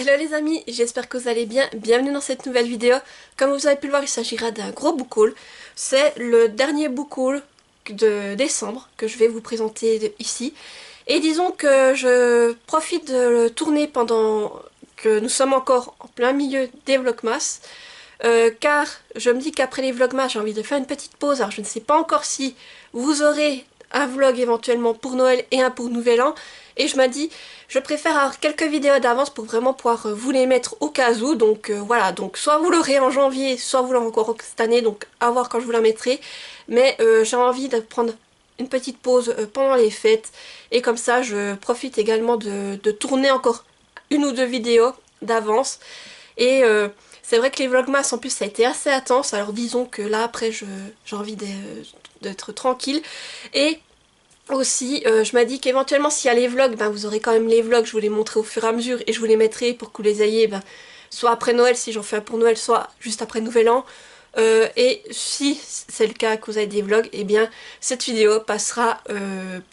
Hello les amis, j'espère que vous allez bien, bienvenue dans cette nouvelle vidéo. Comme vous avez pu le voir, il s'agira d'un gros book haul. C'est le dernier book haul de décembre que je vais vous présenter ici. Et disons que je profite de le tourner pendant que nous sommes encore en plein milieu des vlogmas. Car je me dis qu'après les vlogmas, j'ai envie de faire une petite pause. Alors je ne sais pas encore si vous aurez un vlog éventuellement pour Noël et un pour Nouvel An. Et je me dis, je préfère avoir quelques vidéos d'avance pour vraiment pouvoir vous les mettre au cas où. Donc voilà, donc soit vous l'aurez en janvier, soit vous l'aurez encore cette année, donc à voir quand je vous la mettrai. Mais j'ai envie de prendre une petite pause pendant les fêtes. Et comme ça, je profite également de tourner encore une ou deux vidéos d'avance. Et c'est vrai que les vlogmas en plus ça a été assez intense. Alors disons que là après j'ai envie d'être tranquille. Et aussi, je m'ai dit qu'éventuellement s'il y a les vlogs, ben, vous aurez quand même les vlogs, je vous les montrerai au fur et à mesure et je vous les mettrai pour que vous les ayez ben, soit après Noël si j'en fais un pour Noël, soit juste après Nouvel An. Et si c'est le cas que vous avez des vlogs, et bien cette vidéo passera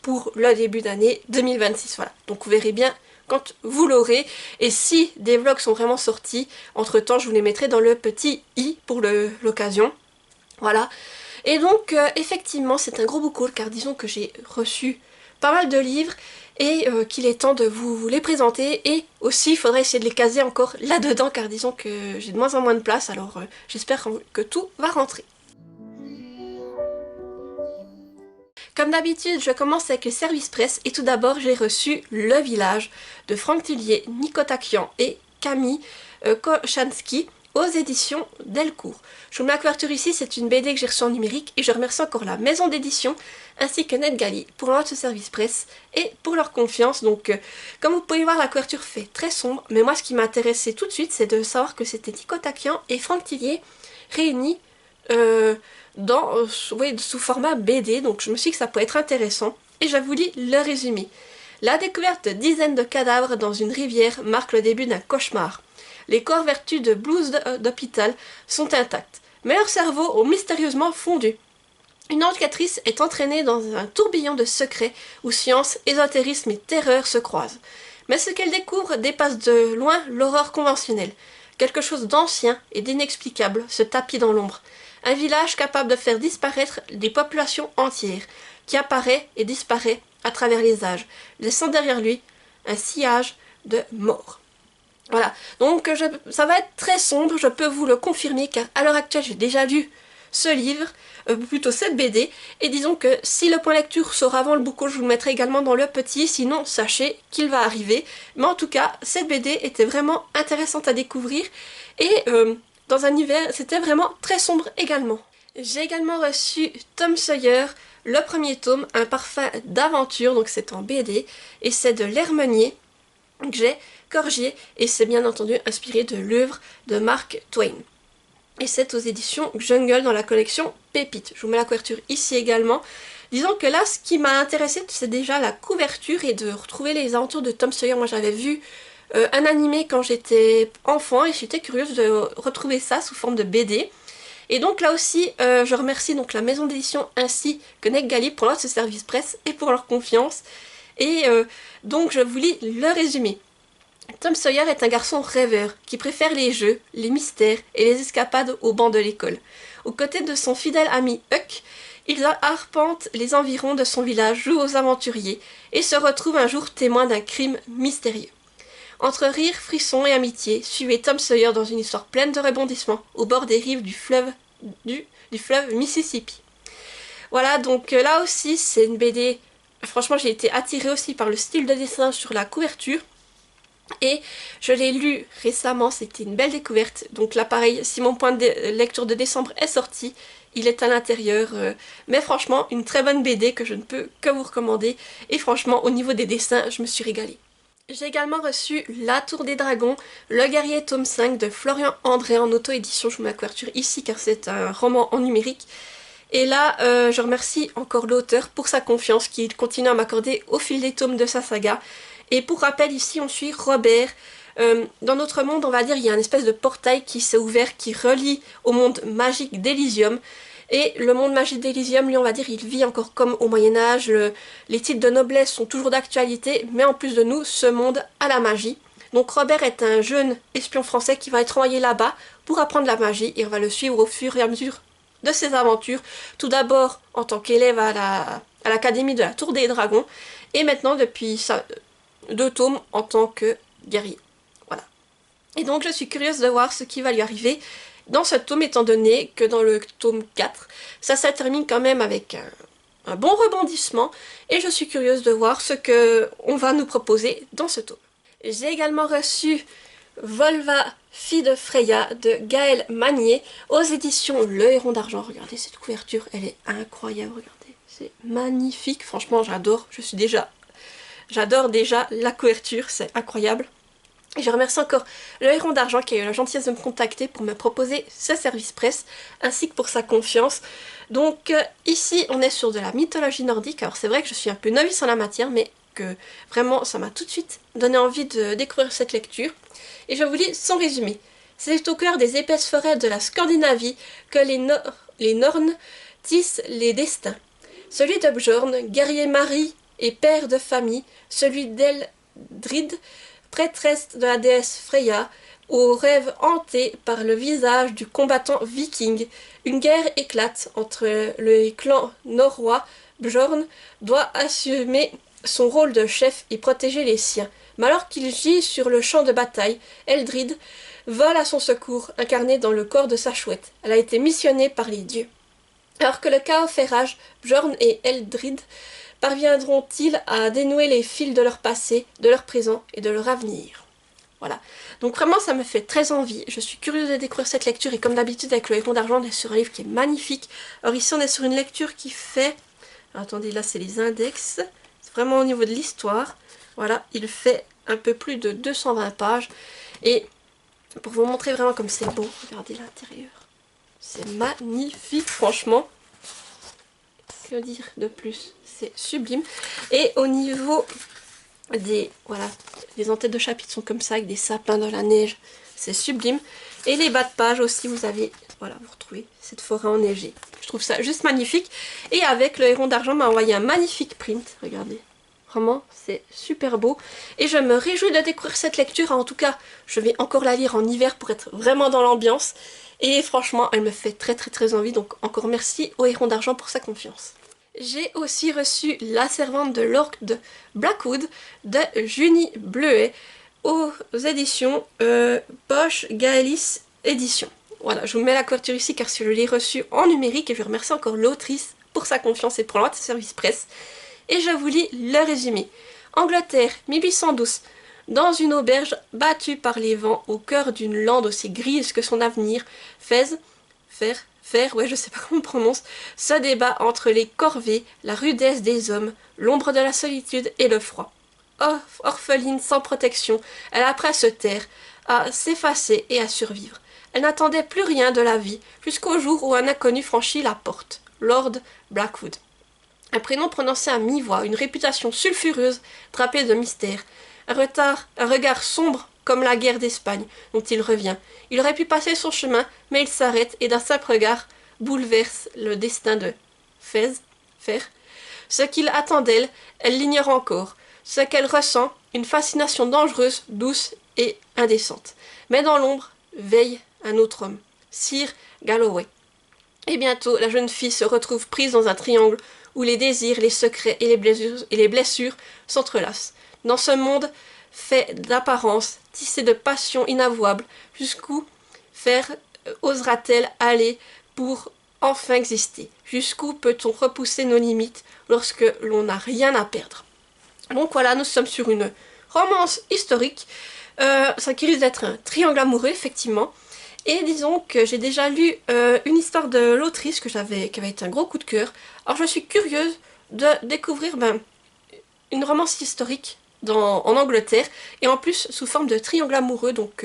pour le début d'année 2026. Voilà, donc vous verrez bien quand vous l'aurez. Et si des vlogs sont vraiment sortis, entre temps je vous les mettrai dans le petit i pour l'occasion. Voilà. Et donc effectivement c'est un gros book haul car disons que j'ai reçu pas mal de livres et qu'il est temps de vous les présenter. Et aussi il faudrait essayer de les caser encore là-dedans car disons que j'ai de moins en moins de place, alors j'espère que tout va rentrer. Comme d'habitude, je commence avec le service presse et tout d'abord j'ai reçu Le Village de Franck Tullier, Nico Takian et Camille Kochanski aux éditions Delcourt. Je vous mets la couverture ici, c'est une BD que j'ai reçue en numérique et je remercie encore la maison d'édition ainsi que NetGalley pour leur service presse et pour leur confiance. Donc comme vous pouvez voir, la couverture fait très sombre, mais moi ce qui m'a intéressé tout de suite c'est de savoir que c'était Nico Takian et Franck Tullier réunis sous format BD, donc je me suis dit que ça pourrait être intéressant et je vous lis le résumé. La découverte de dizaines de cadavres dans une rivière marque le début d'un cauchemar. Les corps vertus de blouses d'hôpital sont intacts, mais leurs cerveaux ont mystérieusement fondu. Une enquêtrice est entraînée dans un tourbillon de secrets où science, ésotérisme et terreur se croisent. Mais ce qu'elle découvre dépasse de loin l'horreur conventionnelle. Quelque chose d'ancien et d'inexplicable se tapit dans l'ombre. Un village capable de faire disparaître des populations entières, qui apparaît et disparaît à travers les âges, laissant derrière lui un sillage de mort. Voilà, donc ça va être très sombre, je peux vous le confirmer, car à l'heure actuelle j'ai déjà lu ce livre, plutôt cette BD, et disons que si le point lecture sort avant le book haul, je vous le mettrai également dans le petit, sinon sachez qu'il va arriver. Mais en tout cas, cette BD était vraiment intéressante à découvrir, et dans un univers, c'était vraiment très sombre également. J'ai également reçu Tom Sawyer, le premier tome, un parfum d'aventure, donc c'est en BD, et c'est de l'Hermenier, que j'ai corrigé, et c'est bien entendu inspiré de l'œuvre de Mark Twain. Et c'est aux éditions Jungle dans la collection Pépites. Je vous mets la couverture ici également. Disons que là, ce qui m'a intéressé, c'est déjà la couverture et de retrouver les aventures de Tom Sawyer. Moi, j'avais vu un animé quand j'étais enfant et j'étais curieuse de retrouver ça sous forme de BD. Et donc là aussi, je remercie donc la maison d'édition ainsi que NetGalley pour leur service presse et pour leur confiance. Et donc je vous lis le résumé. Tom Sawyer est un garçon rêveur qui préfère les jeux, les mystères et les escapades au banc de l'école. Aux côtés de son fidèle ami Huck, il arpente les environs de son village, joue aux aventuriers et se retrouve un jour témoin d'un crime mystérieux. Entre rire, frissons et amitié, suivez Tom Sawyer dans une histoire pleine de rebondissements au bord des rives du fleuve Mississippi. Voilà, donc là aussi c'est une BD, franchement j'ai été attirée aussi par le style de dessin sur la couverture. Et je l'ai lu récemment, c'était une belle découverte. Donc là pareil, si mon point de lecture de décembre est sorti, il est à l'intérieur. Mais franchement, une très bonne BD que je ne peux que vous recommander. Et franchement, au niveau des dessins, je me suis régalée. J'ai également reçu La Tour des Dragons, Le Guerrier tome 5 de Florian André en auto-édition. Je vous mets la couverture ici car c'est un roman en numérique. Et là, je remercie encore l'auteur pour sa confiance qu'il continue à m'accorder au fil des tomes de sa saga. Et pour rappel, ici on suit Robert. Dans notre monde, on va dire, il y a une espèce de portail qui s'est ouvert, qui relie au monde magique d'Elysium. Et le monde magique d'Elysium, lui, on va dire, il vit encore comme au Moyen-Âge. Les titres de noblesse sont toujours d'actualité, mais en plus de nous, ce monde a la magie. Donc Robert est un jeune espion français qui va être envoyé là-bas pour apprendre la magie et on va le suivre au fur et à mesure de ses aventures. Tout d'abord en tant qu'élève à l'académie de la Tour des Dragons et maintenant depuis 2 tomes en tant que guerrier. Voilà. Et donc je suis curieuse de voir ce qui va lui arriver dans ce tome étant donné que dans le tome 4, ça termine quand même avec un bon rebondissement et je suis curieuse de voir ce qu'on va nous proposer dans ce tome. J'ai également reçu Volva, fille de Freya de Gaël Magnier aux éditions Le Héron d'Argent. Regardez cette couverture, elle est incroyable, regardez, c'est magnifique, franchement j'adore, j'adore déjà la couverture, c'est incroyable. Et je remercie encore Le Héron d'Argent qui a eu la gentillesse de me contacter pour me proposer ce service presse, ainsi que pour sa confiance. Donc ici on est sur de la mythologie nordique, alors c'est vrai que je suis un peu novice en la matière, mais que vraiment ça m'a tout de suite donné envie de découvrir cette lecture. Et je vous lis son résumé. C'est au cœur des épaisses forêts de la Scandinavie que les Nornes tissent les destins. Celui de Björn, guerrier mari et père de famille, celui d'Eldrid, prêtresse de la déesse Freya, aux rêves hantés par le visage du combattant viking. Une guerre éclate entre les clans norrois. Björn doit assumer son rôle de chef et protéger les siens. Mais alors qu'il gît sur le champ de bataille, Eldrid vole à son secours, incarné dans le corps de sa chouette. Elle a été missionnée par les dieux. Alors que le chaos fait rage, Björn et Eldrid parviendront-ils à dénouer les fils de leur passé, de leur présent et de leur avenir? Voilà. Donc vraiment ça me fait très envie. Je suis curieuse de découvrir cette lecture et comme d'habitude avec Le Héron d'Argent, on est sur un livre qui est magnifique. Alors ici on est sur une lecture qui fait... Alors, attendez, là c'est les index. C'est vraiment au niveau de l'histoire. Voilà, il fait un peu plus de 220 pages. Et pour vous montrer vraiment comme c'est beau, regardez l'intérieur. C'est magnifique, franchement. Que dire de plus? C'est sublime. Et au niveau des... Voilà, les entêtes de chapitre sont comme ça, avec des sapins dans la neige. C'est sublime. Et les bas de page aussi, vous avez... Voilà, vous retrouvez cette forêt enneigée. Je trouve ça juste magnifique. Et avec Le Héron d'Argent m'a envoyé un magnifique print. Regardez. Vraiment, c'est super beau. Et je me réjouis de découvrir cette lecture. En tout cas, je vais encore la lire en hiver pour être vraiment dans l'ambiance. Et franchement, elle me fait très envie. Donc encore merci au Héron d'Argent pour sa confiance. J'ai aussi reçu La Servante de l'Orque de Blackwood de Junie Bleuet aux éditions Poche Gaëlis Éditions. Voilà, je vous mets la couverture ici car je l'ai reçu en numérique et je remercie encore l'autrice pour sa confiance et pour l'envoi de service presse. Et je vous lis le résumé. Angleterre, 1812. Dans une auberge battue par les vents au cœur d'une lande aussi grise que son avenir, ouais, je sais pas comment on prononce, se débat entre les corvées, la rudesse des hommes, l'ombre de la solitude et le froid. Orpheline sans protection, elle apprend à se taire, à s'effacer et à survivre. Elle n'attendait plus rien de la vie jusqu'au jour où un inconnu franchit la porte, Lord Blackwood. Un prénom prononcé à mi-voix, une réputation sulfureuse, drapée de mystère, un regard sombre comme la guerre d'Espagne dont il revient. Il aurait pu passer son chemin, mais il s'arrête et d'un simple regard bouleverse le destin de Fer. Ce qu'il attend d'elle, elle l'ignore encore. Ce qu'elle ressent, une fascination dangereuse, douce et indécente. Mais dans l'ombre, veille un autre homme, Sir Galloway. Et bientôt, la jeune fille se retrouve prise dans un triangle où les désirs, les secrets et les blessures s'entrelacent. Dans ce monde fait d'apparence, tissé de passions inavouables, jusqu'où osera-t-elle aller pour enfin exister? Jusqu'où peut-on repousser nos limites lorsque l'on n'a rien à perdre? Donc voilà, nous sommes sur une romance historique, ça qui risque d'être un triangle amoureux, effectivement. Et disons que j'ai déjà lu une histoire de l'autrice qui avait été un gros coup de cœur. Alors je suis curieuse de découvrir une romance historique en Angleterre et en plus sous forme de triangle amoureux. Donc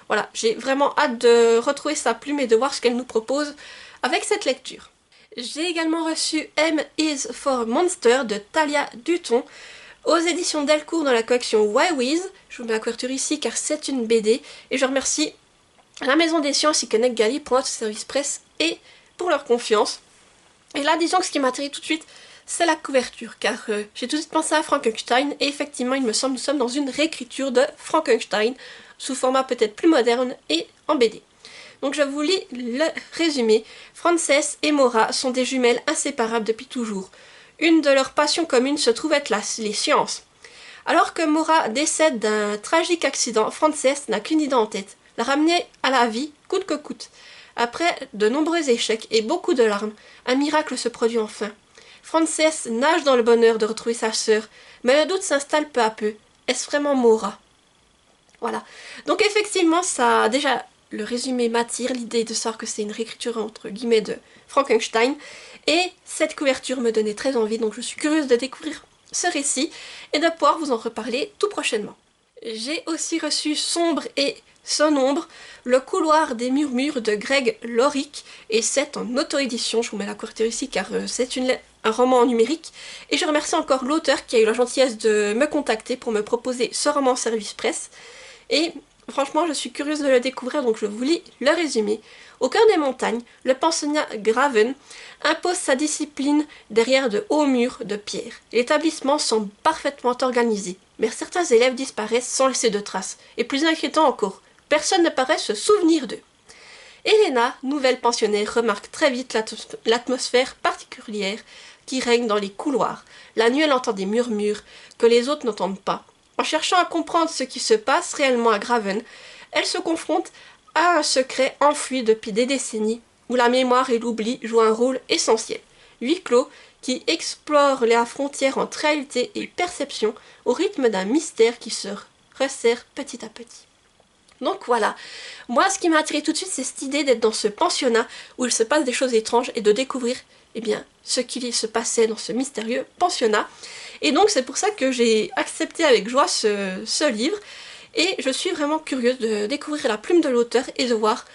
voilà, j'ai vraiment hâte de retrouver sa plume et de voir ce qu'elle nous propose avec cette lecture. J'ai également reçu M is for Monster de Talia Dutton aux éditions Delcourt dans la collection Why Wiz. Je vous mets la couverture ici car c'est une BD et je remercie la Maison des Sciences et Connect Gali pour notre service presse et pour leur confiance. Et là, disons que ce qui m'intéresse tout de suite, c'est la couverture, car j'ai tout de suite pensé à Frankenstein, et effectivement il me semble que nous sommes dans une réécriture de Frankenstein, sous format peut-être plus moderne et en BD. Donc je vous lis le résumé. Frances et Maura sont des jumelles inséparables depuis toujours. Une de leurs passions communes se trouve être les sciences. Alors que Maura décède d'un tragique accident, Frances n'a qu'une idée en tête, la ramener à la vie coûte que coûte. Après de nombreux échecs et beaucoup de larmes, un miracle se produit enfin. Frances nage dans le bonheur de retrouver sa sœur, mais le doute s'installe peu à peu. Est-ce vraiment Maura? Voilà. Donc effectivement, ça déjà le résumé m'attire, l'idée de savoir que c'est une réécriture entre guillemets de Frankenstein, et cette couverture me donnait très envie, donc je suis curieuse de découvrir ce récit et de pouvoir vous en reparler tout prochainement. J'ai aussi reçu Sombre et Son Ombre, le couloir des murmures de Greg Lorick, et c'est en auto-édition. Je vous mets la couverture ici car c'est un roman numérique, et je remercie encore l'auteur qui a eu la gentillesse de me contacter pour me proposer ce roman en service presse, et franchement je suis curieuse de le découvrir, donc je vous lis le résumé. Au cœur des montagnes, le pensionnat Graven impose sa discipline derrière de hauts murs de pierre. L'établissement semble parfaitement organisé, mais certains élèves disparaissent sans laisser de traces, et plus inquiétant encore, personne ne paraît se souvenir d'eux. Elena, nouvelle pensionnaire, remarque très vite l'atmosphère particulière qui règne dans les couloirs. La nuit, elle entend des murmures que les autres n'entendent pas. En cherchant à comprendre ce qui se passe réellement à Graven, elle se confronte à un secret enfoui depuis des décennies, où la mémoire et l'oubli jouent un rôle essentiel. Huis clos qui explore la frontière entre réalité et perception au rythme d'un mystère qui se resserre petit à petit. Donc voilà, moi ce qui m'a attiré tout de suite, c'est cette idée d'être dans ce pensionnat où il se passe des choses étranges et de découvrir ce qu'il se passait dans ce mystérieux pensionnat. Et donc c'est pour ça que j'ai accepté avec joie ce livre, et je suis vraiment curieuse de découvrir la plume de l'auteur et de voir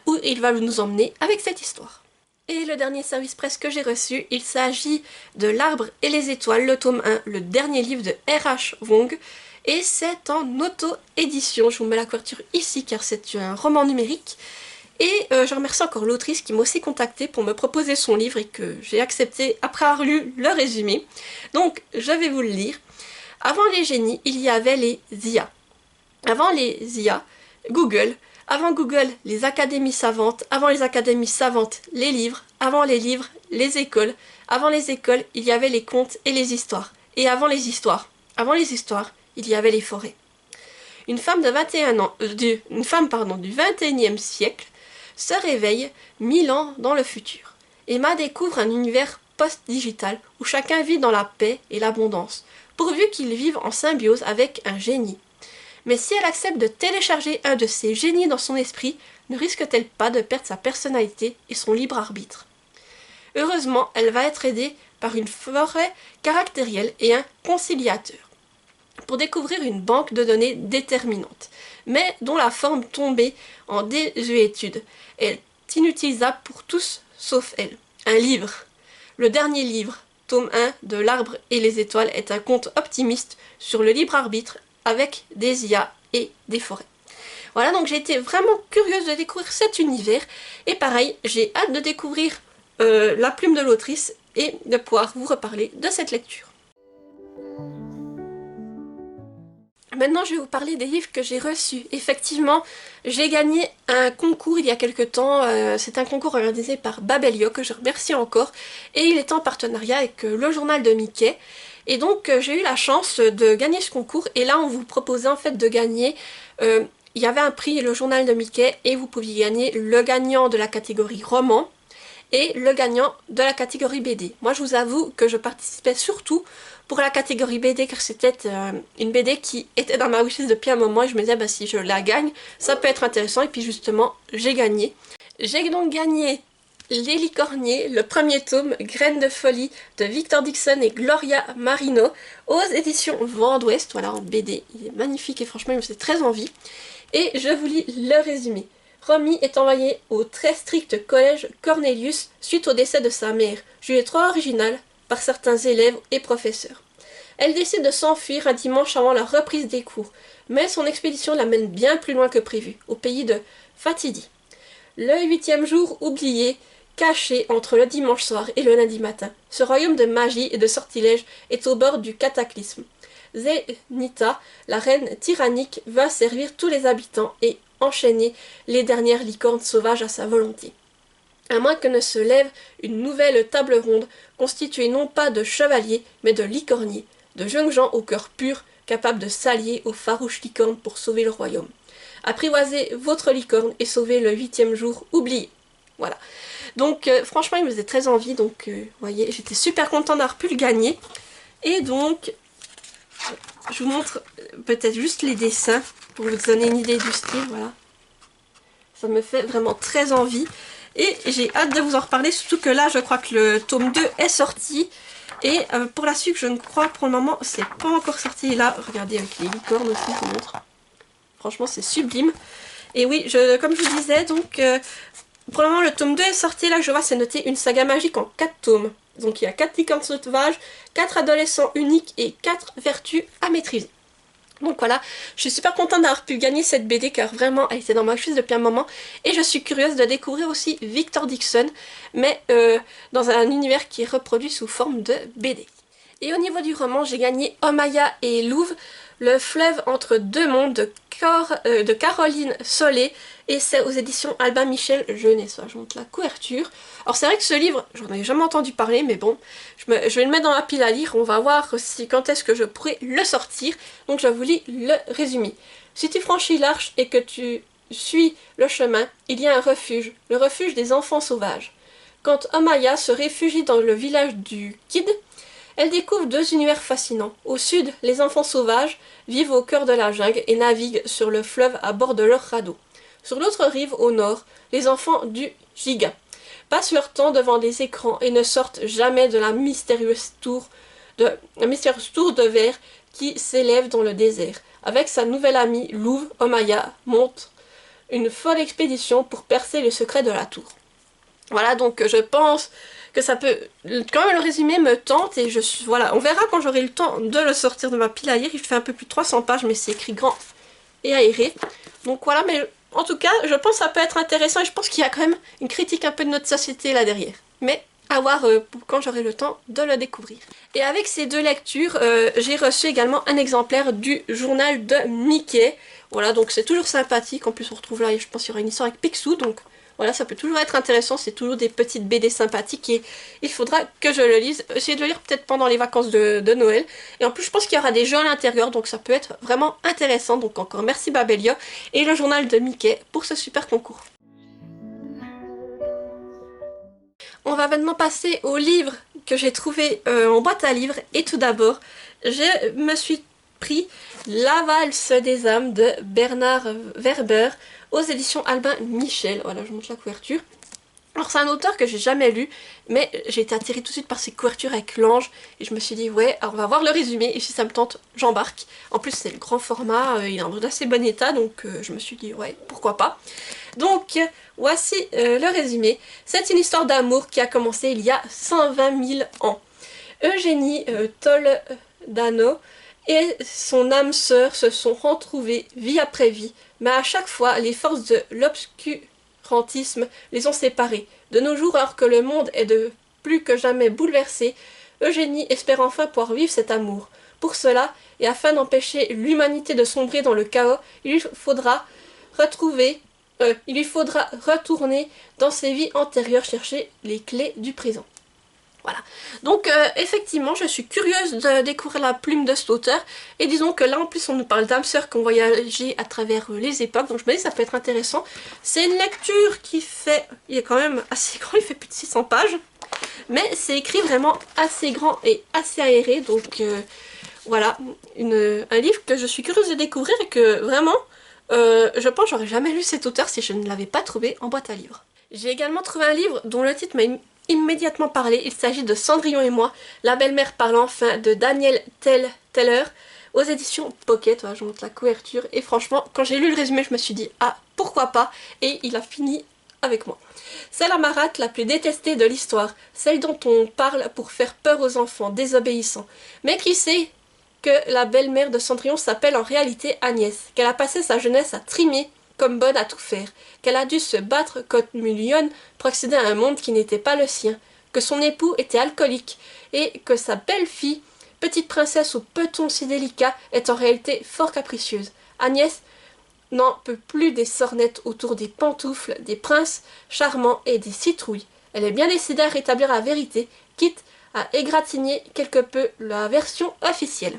où il va nous emmener avec cette histoire. Et le dernier service presse que j'ai reçu, il s'agit de L'Arbre et les Étoiles, le tome 1, le dernier livre de R.H. Wong, et c'est en auto-édition. Je vous mets la couverture ici car c'est un roman numérique. Et je remercie encore l'autrice qui m'a aussi contactée pour me proposer son livre et que j'ai accepté après avoir lu le résumé. Donc je vais vous le lire. Avant les génies, il y avait les IA. Avant les IA, Google. Avant Google, les académies savantes. Avant les académies savantes, les livres. Avant les livres, les écoles. Avant les écoles, il y avait les contes et les histoires. Et avant les histoires, il y avait les forêts. Une femme du 21e siècle se réveille 1000 ans dans le futur. Emma découvre un univers post-digital où chacun vit dans la paix et l'abondance, pourvu qu'il vive en symbiose avec un génie. Mais si elle accepte de télécharger un de ces génies dans son esprit, ne risque-t-elle pas de perdre sa personnalité et son libre arbitre? Heureusement, elle va être aidée par une forêt caractérielle et un conciliateur pour découvrir une banque de données déterminante, mais dont la forme tombée en désuétude est inutilisable pour tous sauf elle. Un livre. Le dernier livre, tome 1 de L'Arbre et les Étoiles, est un conte optimiste sur le libre arbitre avec des IA et des forêts. Voilà, donc j'ai été vraiment curieuse de découvrir cet univers, et pareil, j'ai hâte de découvrir la plume de l'autrice et de pouvoir vous reparler de cette lecture. Maintenant, je vais vous parler des livres que j'ai reçus. Effectivement, j'ai gagné un concours il y a quelque temps. C'est un concours organisé par Babelio, que je remercie encore. Et il est en partenariat avec le journal de Mickey. Et donc, j'ai eu la chance de gagner ce concours. Et là, on vous proposait en fait de gagner... il y avait un prix, le journal de Mickey, et vous pouviez gagner le gagnant de la catégorie roman et le gagnant de la catégorie BD. Moi, je vous avoue que je participais surtout pour la catégorie BD, car c'était une BD qui était dans ma wishlist depuis un moment, et je me disais, si je la gagne, ça peut être intéressant, et puis justement, j'ai gagné. J'ai donc gagné Les Licorniers, le premier tome, Graines de folie, de Victor Dixon et Gloria Marino, aux éditions Vent d'Ouest, voilà, en BD. Il est magnifique, et franchement, il me fait très envie. Et je vous lis le résumé. Romy est envoyée au très strict collège Cornelius suite au décès de sa mère, jugée trop originale par certains élèves et professeurs. Elle décide de s'enfuir un dimanche avant la reprise des cours, mais son expédition l'amène bien plus loin que prévu, au pays de Fatidi. Le 8e jour oublié, caché entre le dimanche soir et le lundi matin. Ce royaume de magie et de sortilèges est au bord du cataclysme. Zenithia, la reine tyrannique, va servir tous les habitants et enchaîner les dernières licornes sauvages à sa volonté. À moins que ne se lève une nouvelle table ronde, constituée non pas de chevaliers, mais de licorniers, de jeunes gens au cœur pur, capables de s'allier aux farouches licornes pour sauver le royaume. Apprivoisez votre licorne et sauvez le 8e jour oublié. Voilà. Donc franchement il me faisait très envie, donc vous voyez, j'étais super contente d'avoir pu le gagner. Et donc, je vous montre peut-être juste les dessins pour vous donner une idée du style, voilà. Ça me fait vraiment très envie. Et j'ai hâte de vous en reparler, surtout que là je crois que le tome 2 est sorti. Et pour la suite, je ne crois pour le moment, c'est pas encore sorti. Et là, regardez avec les licornes aussi, je vous montre. Franchement, c'est sublime. Et oui, comme je vous disais, donc pour le moment, le tome 2 est sorti. Là, je vois, c'est noté une saga magique en 4 tomes. Donc il y a 4 licornes sauvages, 4 adolescents uniques et 4 vertus à maîtriser. Donc voilà, je suis super contente d'avoir pu gagner cette BD car vraiment elle était dans ma wishlist depuis un moment et je suis curieuse de découvrir aussi Victor Dixon, mais dans un univers qui est reproduit sous forme de BD. Et au niveau du roman, j'ai gagné Omaya et Louvre, le fleuve entre deux mondes de Caroline Solé, et c'est aux éditions Albin Michel Jeunesse. Je montre la couverture. Alors c'est vrai que ce livre, j'en avais jamais entendu parler, mais bon, je vais le mettre dans la pile à lire. On va voir quand est-ce que je pourrai le sortir. Donc je vous lis le résumé. Si tu franchis l'arche et que tu suis le chemin, il y a un refuge, le refuge des enfants sauvages. Quand Omaya se réfugie dans le village du Kid, elle découvre 2 univers fascinants. Au sud, les enfants sauvages vivent au cœur de la jungle et naviguent sur le fleuve à bord de leur radeau. Sur l'autre rive, au nord, les enfants du Giga passent leur temps devant des écrans et ne sortent jamais de la mystérieuse tour de verre qui s'élève dans le désert. Avec sa nouvelle amie Louvre, Omaya monte une folle expédition pour percer le secret de la tour. Voilà, donc je pense que ça peut... Quand même le résumé me tente et voilà, on verra quand j'aurai le temps de le sortir de ma pile à lire. Il fait un peu plus de 300 pages mais c'est écrit grand et aéré. Donc voilà, mais en tout cas, je pense que ça peut être intéressant et je pense qu'il y a quand même une critique un peu de notre société là derrière. Mais à voir quand j'aurai le temps de le découvrir. Et avec ces 2 lectures, j'ai reçu également un exemplaire du journal de Mickey. Voilà, donc c'est toujours sympathique. En plus, on retrouve là, je pense qu'il y aura une histoire avec Picsou, donc... Voilà, ça peut toujours être intéressant, c'est toujours des petites BD sympathiques et il faudra que je le lise. Essayez de le lire peut-être pendant les vacances de Noël. Et en plus, je pense qu'il y aura des jeux à l'intérieur, donc ça peut être vraiment intéressant. Donc encore merci Babelia et le journal de Mickey pour ce super concours. On va maintenant passer au livre que j'ai trouvé en boîte à livres. Et tout d'abord, je me suis pris La valse des âmes de Bernard Werber aux éditions Albin Michel. Voilà, je vous montre la couverture. Alors c'est un auteur que j'ai jamais lu, mais j'ai été attirée tout de suite par ses couvertures avec l'ange, et je me suis dit ouais, alors on va voir le résumé, et si ça me tente, j'embarque. En plus c'est le grand format, il est en assez bon état, donc je me suis dit ouais, pourquoi pas. Donc voici le résumé. C'est une histoire d'amour qui a commencé il y a 120 000 ans. Eugénie Toledano et son âme sœur se sont retrouvées vie après vie, mais à chaque fois les forces de l'obscurantisme les ont séparées. De nos jours, alors que le monde est de plus que jamais bouleversé, Eugénie espère enfin pouvoir vivre cet amour. Pour cela, et afin d'empêcher l'humanité de sombrer dans le chaos, il lui faudra retourner dans ses vies antérieures chercher les clés du présent. Voilà, donc effectivement je suis curieuse de découvrir la plume de cet auteur, et disons que là en plus on nous parle d'âmes sœurs qui ont voyagé à travers les époques, donc je me dis que ça peut être intéressant. C'est une lecture qui fait, il est quand même assez grand, il fait plus de 600 pages, mais c'est écrit vraiment assez grand et assez aéré, donc voilà, un livre que je suis curieuse de découvrir et que vraiment, je pense que j'aurais jamais lu cet auteur si je ne l'avais pas trouvé en boîte à livres. J'ai également trouvé un livre dont le titre m'a immédiatement parlé. Il s'agit de Cendrillon et moi, la belle-mère parle enfin, de Daniel Teller aux éditions Pocket. Voilà, je vous montre la couverture et franchement quand j'ai lu le résumé je me suis dit ah pourquoi pas, et il a fini avec moi. C'est la marâtre la plus détestée de l'histoire, celle dont on parle pour faire peur aux enfants désobéissants. Mais qui sait que la belle-mère de Cendrillon s'appelle en réalité Agnès, qu'elle a passé sa jeunesse à trimer comme bonne à tout faire, qu'elle a dû se battre comme une lionne pour accéder à un monde qui n'était pas le sien, que son époux était alcoolique, et que sa belle-fille, petite princesse au peton si délicat, est en réalité fort capricieuse. Agnès n'en peut plus des sornettes autour des pantoufles, des princes charmants et des citrouilles. Elle est bien décidée à rétablir la vérité, quitte à égratigner quelque peu la version officielle.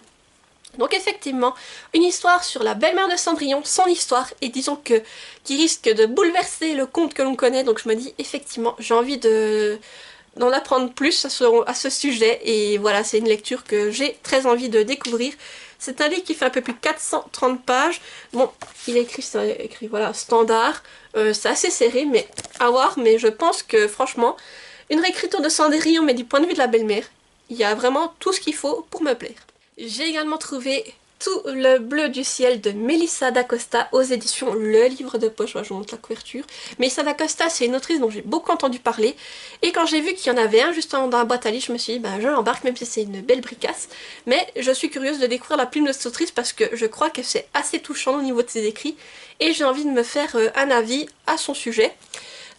Donc effectivement, une histoire sur la belle-mère de Cendrillon, son histoire, et disons que qui risque de bouleverser le conte que l'on connaît, donc je me dis effectivement j'ai envie d'en apprendre plus à ce sujet, et voilà, c'est une lecture que j'ai très envie de découvrir. C'est un livre qui fait un peu plus de 430 pages, bon, il est écrit voilà, standard, c'est assez serré, mais à voir, mais je pense que franchement, une réécriture de Cendrillon, mais du point de vue de la belle-mère, il y a vraiment tout ce qu'il faut pour me plaire. J'ai également trouvé Tout le bleu du ciel de Melissa d'Acosta aux éditions Le Livre de Poche. Je vous montre la couverture. Melissa d'Acosta, c'est une autrice dont j'ai beaucoup entendu parler. Et quand j'ai vu qu'il y en avait un justement dans la boîte à livres, je me suis dit, ben je l'embarque, même si c'est une belle bricasse. Mais je suis curieuse de découvrir la plume de cette autrice parce que je crois que c'est assez touchant au niveau de ses écrits. Et j'ai envie de me faire un avis à son sujet.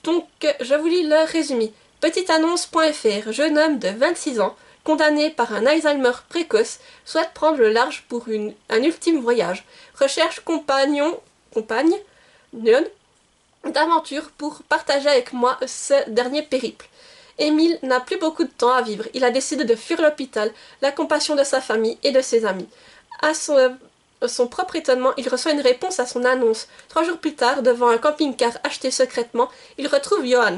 Donc, je vous lis le résumé. Petiteannonce.fr, jeune homme de 26 ans, condamné par un Alzheimer précoce, souhaite prendre le large pour un ultime voyage. Recherche compagne d'aventure pour partager avec moi ce dernier périple. Émile n'a plus beaucoup de temps à vivre. Il a décidé de fuir l'hôpital, la compassion de sa famille et de ses amis. À son propre étonnement, il reçoit une réponse à son annonce. 3 jours plus tard, devant un camping-car acheté secrètement, il retrouve Johan,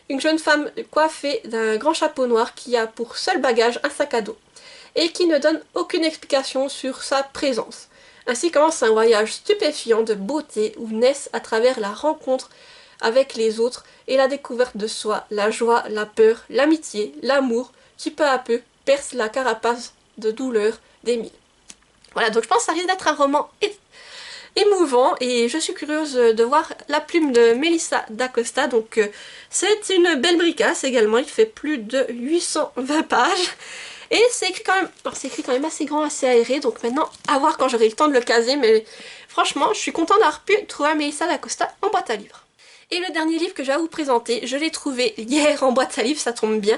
une jeune femme coiffée d'un grand chapeau noir qui a pour seul bagage un sac à dos, et qui ne donne aucune explication sur sa présence. Ainsi commence un voyage stupéfiant de beauté où naissent à travers la rencontre avec les autres et la découverte de soi, la joie, la peur, l'amitié, l'amour, qui peu à peu perce la carapace de douleur d'Émile. Voilà, donc je pense que ça risque d'être un roman émouvant et je suis curieuse de voir la plume de Melissa d'Acosta. Donc c'est une belle bricasse également, il fait plus de 820 pages et c'est écrit quand même assez grand, assez aéré, donc maintenant à voir quand j'aurai le temps de le caser, mais franchement je suis contente d'avoir pu trouver Melissa d'Acosta en boîte à livres. Et le dernier livre que je vais vous présenter, je l'ai trouvé hier en boîte à livres, ça tombe bien.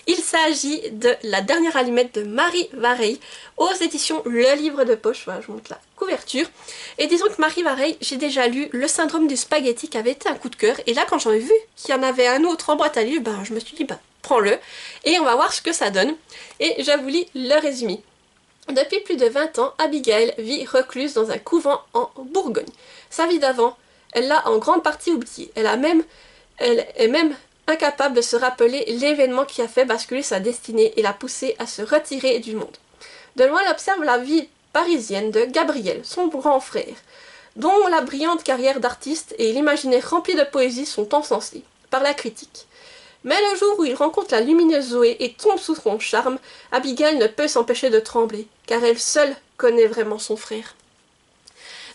Il s'agit de La dernière allumette de Marie Vareille aux éditions Le Livre de Poche. Voilà, je vous montre la couverture. Et disons que Marie Vareille, j'ai déjà lu Le syndrome du spaghetti qui avait été un coup de cœur. Et là, quand j'en ai vu qu'il y en avait un autre en boîte à livres, ben, je me suis dit, ben, prends-le. Et on va voir ce que ça donne. Et je vous lis le résumé. Depuis plus de 20 ans, Abigail vit recluse dans un couvent en Bourgogne. Sa vie d'avant, elle l'a en grande partie oubliée. Elle est même incapable de se rappeler l'événement qui a fait basculer sa destinée et l'a poussée à se retirer du monde. De loin, elle observe la vie parisienne de Gabriel, son grand frère, dont la brillante carrière d'artiste et l'imaginaire rempli de poésie sont encensés par la critique. Mais le jour où il rencontre la lumineuse Zoé et tombe sous son charme, Abigail ne peut s'empêcher de trembler, car elle seule connaît vraiment son frère.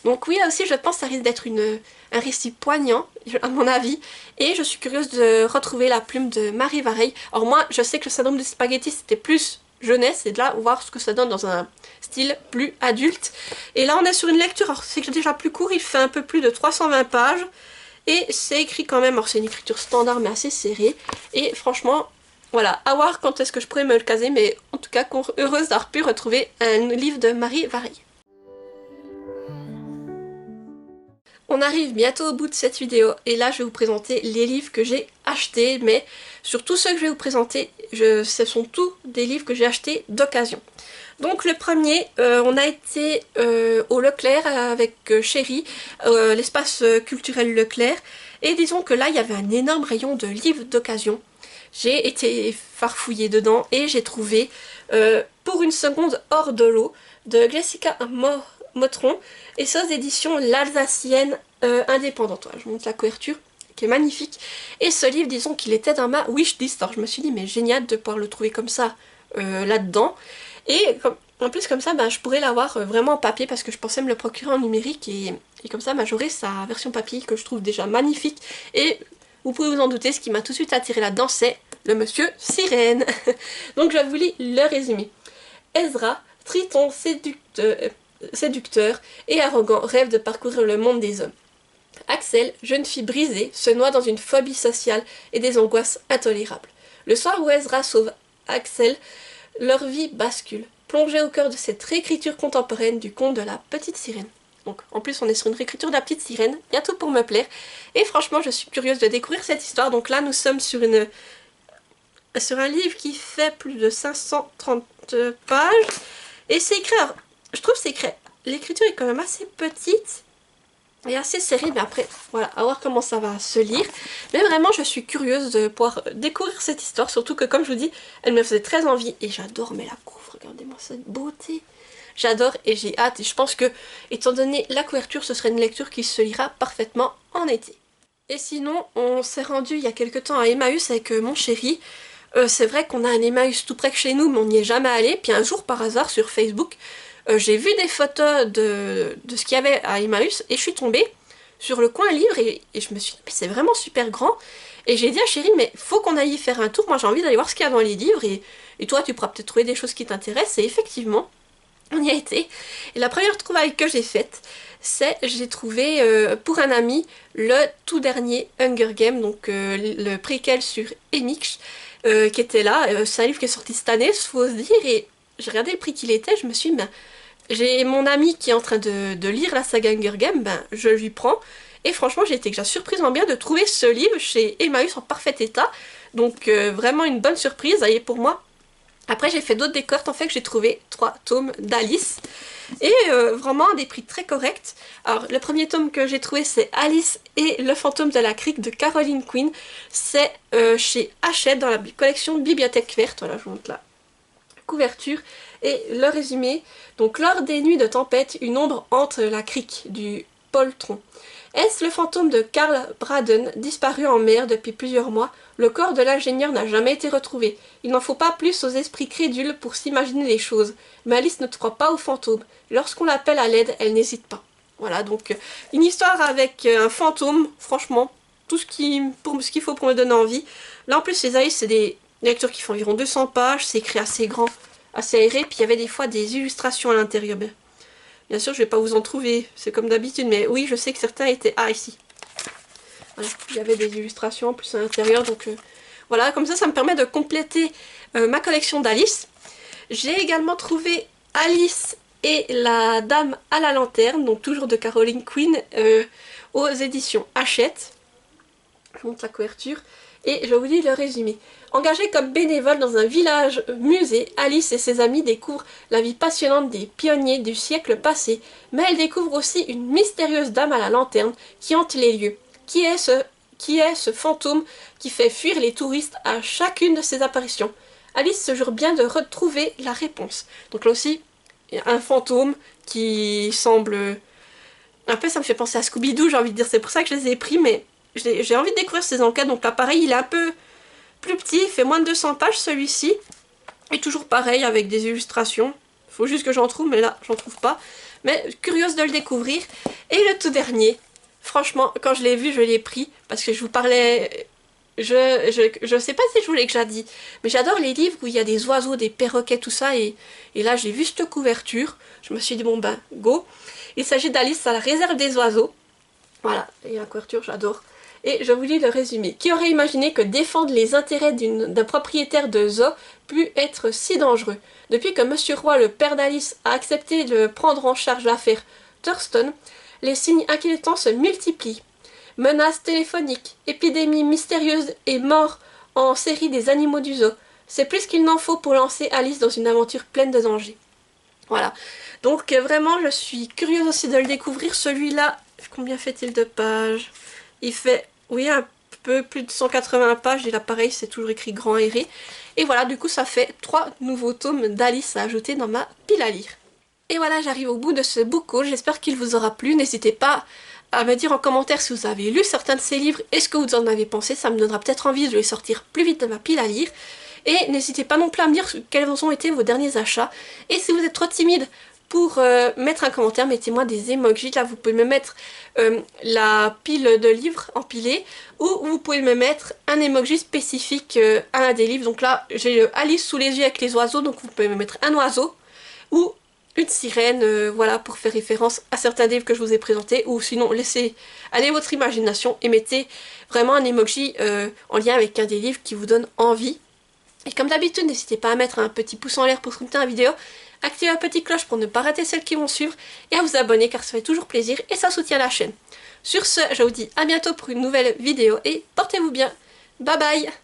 Donc oui, là aussi, je pense que ça risque d'être un récit poignant, à mon avis, et je suis curieuse de retrouver la plume de Marie Vareille. Alors moi, je sais que le syndrome du spaghetti, c'était plus jeunesse, et de là, voir ce que ça donne dans un style plus adulte. Et là, on est sur une lecture, alors c'est déjà plus court, il fait un peu plus de 320 pages, et c'est écrit quand même, alors c'est une écriture standard, mais assez serrée, et franchement, voilà, à voir quand est-ce que je pourrais me le caser, mais en tout cas, heureuse d'avoir pu retrouver un livre de Marie Vareille. On arrive bientôt au bout de cette vidéo et là je vais vous présenter les livres que j'ai achetés, mais sur tous ceux que je vais vous présenter, ce sont tous des livres que j'ai achetés d'occasion. Donc le premier, on a été au Leclerc avec Chérie, l'espace culturel Leclerc, et disons que là il y avait un énorme rayon de livres d'occasion. J'ai été farfouillée dedans et j'ai trouvé Pour une seconde hors de l'eau de Jessica Motron et ça aux éditions L'Alsacienne indépendante. Voilà, je vous montre la couverture qui est magnifique. Et ce livre, disons qu'il était dans ma wishlist. Alors je me suis dit, mais génial de pouvoir le trouver comme ça là-dedans. Et en plus, comme ça, ben, je pourrais l'avoir vraiment en papier parce que je pensais me le procurer en numérique. Et comme ça, ben, j'aurai sa version papier que je trouve déjà magnifique. Et vous pouvez vous en douter, ce qui m'a tout de suite attiré là-dedans, c'est le monsieur Sirène. Donc je vous lis le résumé. Ezra, triton séducteur et arrogant, rêve de parcourir le monde des hommes. Axel, jeune fille brisée, se noie dans une phobie sociale et des angoisses intolérables. Le soir où Ezra sauve Axel, leur vie bascule, plongée au cœur de cette réécriture contemporaine du conte de la petite sirène. Donc en plus on est sur une réécriture de la petite sirène, il y a tout pour me plaire. Et franchement je suis curieuse de découvrir cette histoire. Donc là nous sommes sur un livre qui fait plus de 530 pages. Et c'est écrit, alors, je trouve c'est écrit, l'écriture est quand même assez petite et assez serrée, mais après, voilà, à voir comment ça va se lire. Mais vraiment, je suis curieuse de pouvoir découvrir cette histoire, surtout que comme je vous dis, elle me faisait très envie et j'adore, mais la couve, regardez-moi cette beauté. J'adore et j'ai hâte et je pense que, étant donné la couverture, ce serait une lecture qui se lira parfaitement en été. Et sinon, on s'est rendu il y a quelques temps à Emmaüs avec mon chéri. C'est vrai qu'on a un Emmaüs tout près de chez nous, mais on n'y est jamais allé. Puis un jour, par hasard, sur Facebook, j'ai vu des photos de ce qu'il y avait à Emmaüs et je suis tombée sur le coin livre et je me suis dit, mais c'est vraiment super grand. Et j'ai dit à chérie, mais faut qu'on aille y faire un tour. Moi, j'ai envie d'aller voir ce qu'il y a dans les livres et toi, tu pourras peut-être trouver des choses qui t'intéressent. Et effectivement, on y a été. Et la première trouvaille que j'ai faite, c'est j'ai trouvé pour un ami le tout dernier Hunger Games, donc le préquel sur Emmix, qui était là. C'est un livre qui est sorti cette année, faut se dire, et j'ai regardé le prix qu'il était, je me suis dit, ben, j'ai mon ami qui est en train de lire la saga Hunger Games, ben, je lui prends. Et franchement, j'ai été déjà surprisement bien de trouver ce livre chez Emmaüs en parfait état. Donc vraiment une bonne surprise, et pour moi. Après j'ai fait d'autres découvertes, en fait que j'ai trouvé 3 tomes d'Alice et vraiment à des prix très corrects. Alors le premier tome que j'ai trouvé c'est Alice et le fantôme de la crique de Caroline Quinn. C'est chez Hachette dans la collection Bibliothèque verte. Voilà, je vous montre la couverture et le résumé. Donc lors des nuits de tempête, une ombre hante la crique du poltron. Est-ce le fantôme de Carl Braden, disparu en mer depuis plusieurs mois? Le corps de l'ingénieur n'a jamais été retrouvé. Il n'en faut pas plus aux esprits crédules pour s'imaginer les choses. Mais Alice ne croit pas aux fantômes. Lorsqu'on l'appelle à l'aide, elle n'hésite pas. Voilà, donc une histoire avec un fantôme, franchement, tout ce qu'il faut pour me donner envie. Là en plus les Alice, c'est des lectures qui font environ 200 pages, c'est écrit assez grand, assez aéré, puis il y avait des fois des illustrations à l'intérieur. Bien sûr, je vais pas vous en trouver, c'est comme d'habitude, mais oui, je sais que certains étaient... Ah, ici. Voilà, il y avait des illustrations en plus à l'intérieur, donc voilà, comme ça me permet de compléter ma collection d'Alice. J'ai également trouvé Alice et la Dame à la lanterne, donc toujours de Caroline Quinn, aux éditions Hachette. Je vous montre la couverture. Et je vous lis le résumé. Engagée comme bénévole dans un village musée, Alice et ses amis découvrent la vie passionnante des pionniers du siècle passé, mais elle découvre aussi une mystérieuse dame à la lanterne qui hante les lieux. Qui est ce fantôme qui fait fuir les touristes à chacune de ses apparitions? Alice se jure bien de retrouver la réponse. Donc là aussi, un fantôme qui semble... Un peu ça me fait penser à Scooby-Doo, j'ai envie de dire, c'est pour ça que je les ai pris, mais j'ai envie de découvrir ces enquêtes. Donc là pareil, il est un peu plus petit, il fait moins de 200 pages celui-ci. Et toujours pareil avec des illustrations. Faut juste que j'en trouve, mais là j'en trouve pas. Mais curieuse de le découvrir. Et le tout dernier, franchement, quand je l'ai vu, je l'ai pris. Parce que je vous parlais... Je sais pas si je vous l'ai déjà dit, mais j'adore les livres où il y a des oiseaux, des perroquets, tout ça. Et là j'ai vu cette couverture. Je me suis dit bon ben, go. Il s'agit d'Alice à la réserve des oiseaux. Voilà, et la couverture, j'adore. Et je vous lis le résumé. Qui aurait imaginé que défendre les intérêts d'un propriétaire de zoo pût être si dangereux? Depuis que Monsieur Roy, le père d'Alice, a accepté de prendre en charge l'affaire Thurston, les signes inquiétants se multiplient. Menaces téléphoniques, épidémies mystérieuses et morts en série des animaux du zoo. C'est plus qu'il n'en faut pour lancer Alice dans une aventure pleine de dangers. Voilà. Donc vraiment, je suis curieuse aussi de le découvrir. Celui-là, combien fait-il de pages? Il fait, oui, un peu plus de 180 pages. Et là, pareil, c'est toujours écrit grand aéré. Et voilà, du coup, ça fait 3 nouveaux tomes d'Alice à ajouter dans ma pile à lire. Et voilà, j'arrive au bout de ce book haul. J'espère qu'il vous aura plu. N'hésitez pas à me dire en commentaire si vous avez lu certains de ces livres et ce que vous en avez pensé. Ça me donnera peut-être envie de les sortir plus vite de ma pile à lire. Et n'hésitez pas non plus à me dire quels ont été vos derniers achats. Et si vous êtes trop timide pour mettre un commentaire, mettez-moi des emojis. Là, vous pouvez me mettre la pile de livres empilée, ou vous pouvez me mettre un emoji spécifique à un des livres. Donc là, j'ai Alice sous les yeux avec les oiseaux, donc vous pouvez me mettre un oiseau, ou une sirène, voilà, pour faire référence à certains livres que je vous ai présentés, ou sinon laissez aller votre imagination et mettez vraiment un emoji en lien avec un des livres qui vous donne envie. Et comme d'habitude, n'hésitez pas à mettre un petit pouce en l'air pour soutenir la vidéo, activer la petite cloche pour ne pas rater celles qui vont suivre, et à vous abonner car ça fait toujours plaisir et ça soutient la chaîne. Sur ce, je vous dis à bientôt pour une nouvelle vidéo et portez-vous bien. Bye bye!